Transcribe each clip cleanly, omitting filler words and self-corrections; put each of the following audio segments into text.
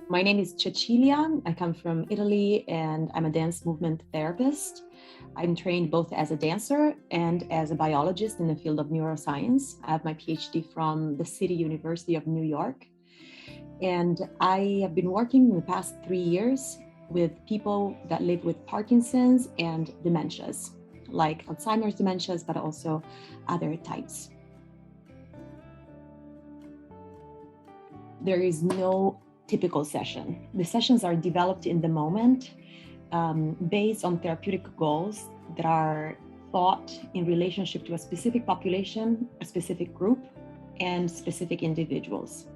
My name is Cecilia. I come from Italy and I'm a dance movement therapist. I'm trained both as a dancer and as a biologist in the field of neuroscience. I have my Ph.D. from the City University of New York. And I have been working in the past 3 years with people that live with Parkinson's and dementias, like Alzheimer's dementias, but also other types. There is no typical session. The sessions are developed in the moment based on therapeutic goals that are thought in relationship to a specific population, a specific group, and specific individuals.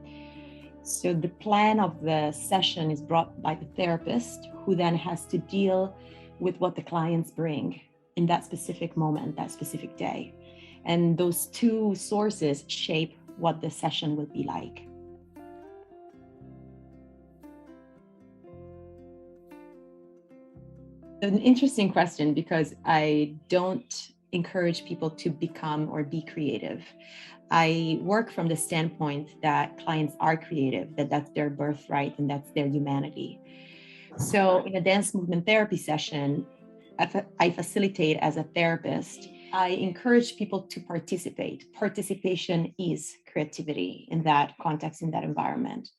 So the plan of the session is brought by the therapist, who then has to deal with what the clients bring in that specific moment, that specific day. And those two sources shape what the session will be like. An interesting question, because I don't encourage people to become or be creative. I work from the standpoint that clients are creative, that that's their birthright and that's their humanity. So in a dance movement therapy session, I facilitate as a therapist. I encourage people to participate. Participation is creativity in that context, in that environment.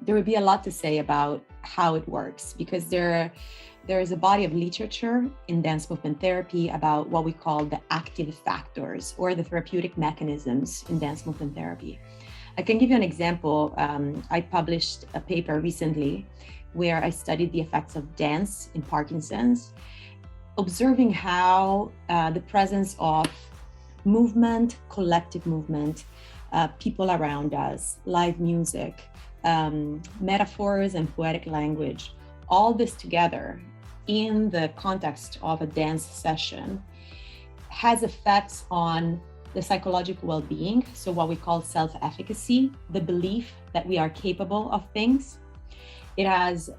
There would be a lot to say about how it works, because there is a body of literature in dance movement therapy about what we call the active factors or the therapeutic mechanisms in dance movement therapy. I can give you an example. I published a paper recently where I studied the effects of dance in Parkinson's, observing how the presence of movement, collective movement, people around us, live music, metaphors and poetic language, all this together in the context of a dance session has effects on the psychological well-being. So what we call self-efficacy, the belief that we are capable of things. It has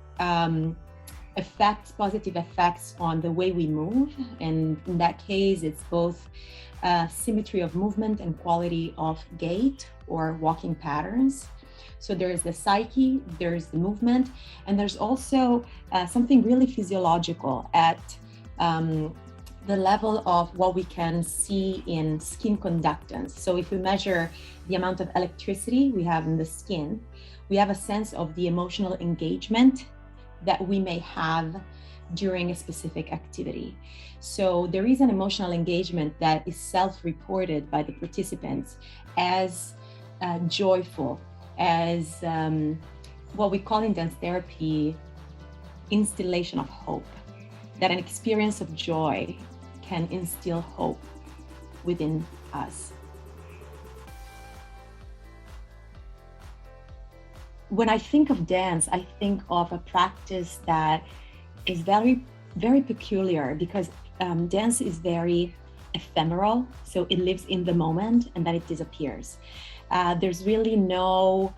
positive effects on the way we move. And in that case, it's both symmetry of movement and quality of gait or walking patterns. So there is the psyche, there's the movement, and there's also something really physiological at the level of what we can see in skin conductance. So if we measure the amount of electricity we have in the skin, we have a sense of the emotional engagement that we may have during a specific activity. So there is an emotional engagement that is self-reported by the participants as joyful, as what we call in dance therapy, instillation of hope, that an experience of joy can instill hope within us. When I think of dance, I think of a practice that is very, very peculiar, because dance is very ephemeral. So it lives in the moment and then it disappears. There's really no,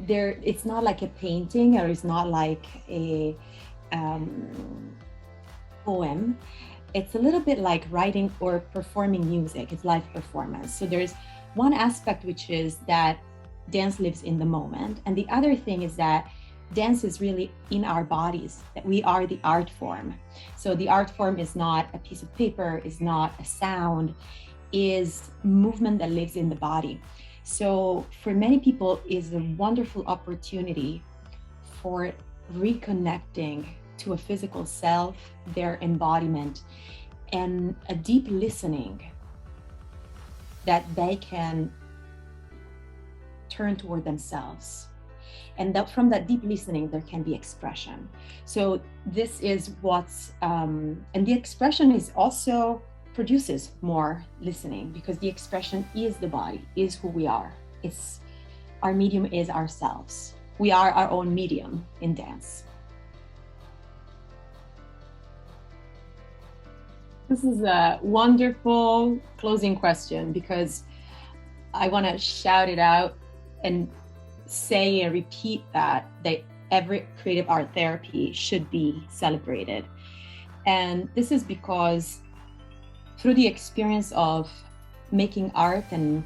it's not like a painting, or it's not like a poem. It's a little bit like writing or performing music. It's live performance. So there's one aspect, which is that dance lives in the moment. And the other thing is that dance is really in our bodies, that we are the art form. So the art form is not a piece of paper, is not a sound, is movement that lives in the body. So for many people is a wonderful opportunity for reconnecting to a physical self, their embodiment, and a deep listening that they can turn toward themselves. And that from that deep listening, there can be expression. So this is what's, and the expression is also produces more listening, because the expression is the body, is who we are. It's our medium is ourselves. We are our own medium in dance. This is a wonderful closing question, because I want to shout it out and say and repeat that every creative art therapy should be celebrated. And this is because through the experience of making art and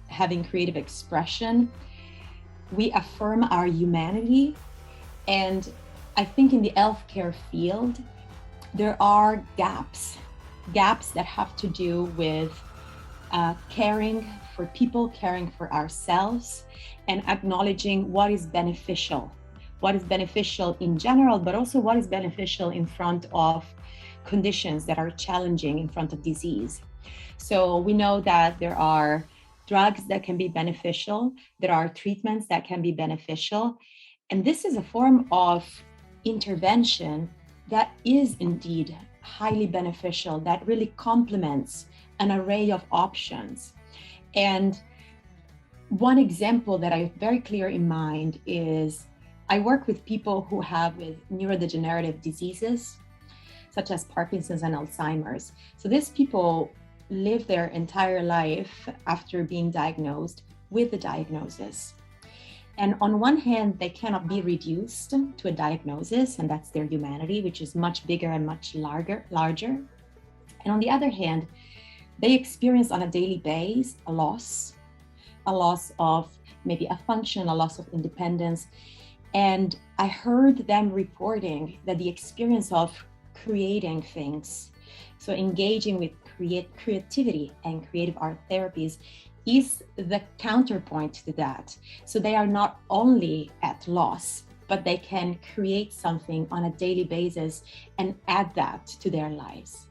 having creative expression, we affirm our humanity. And I think in the healthcare field, there are gaps that have to do with caring for people, caring for ourselves, and acknowledging what is beneficial in general, but also what is beneficial in front of conditions that are challenging, in front of disease. So we know that there are drugs that can be beneficial, there are treatments that can be beneficial, and this is a form of intervention that is indeed highly beneficial, that really complements an array of options. And one example that I have very clear in mind is I work with people who have with neurodegenerative diseases, such as Parkinson's and Alzheimer's. So these people live their entire life after being diagnosed with the diagnosis. And on one hand, they cannot be reduced to a diagnosis, and that's their humanity, which is much bigger and much larger. And on the other hand, they experience on a daily basis a loss of maybe a function, a loss of independence. And I heard them reporting that the experience of creating things, so engaging with creativity and creative art therapies, is the counterpoint to that. So they are not only at loss, but they can create something on a daily basis and add that to their lives.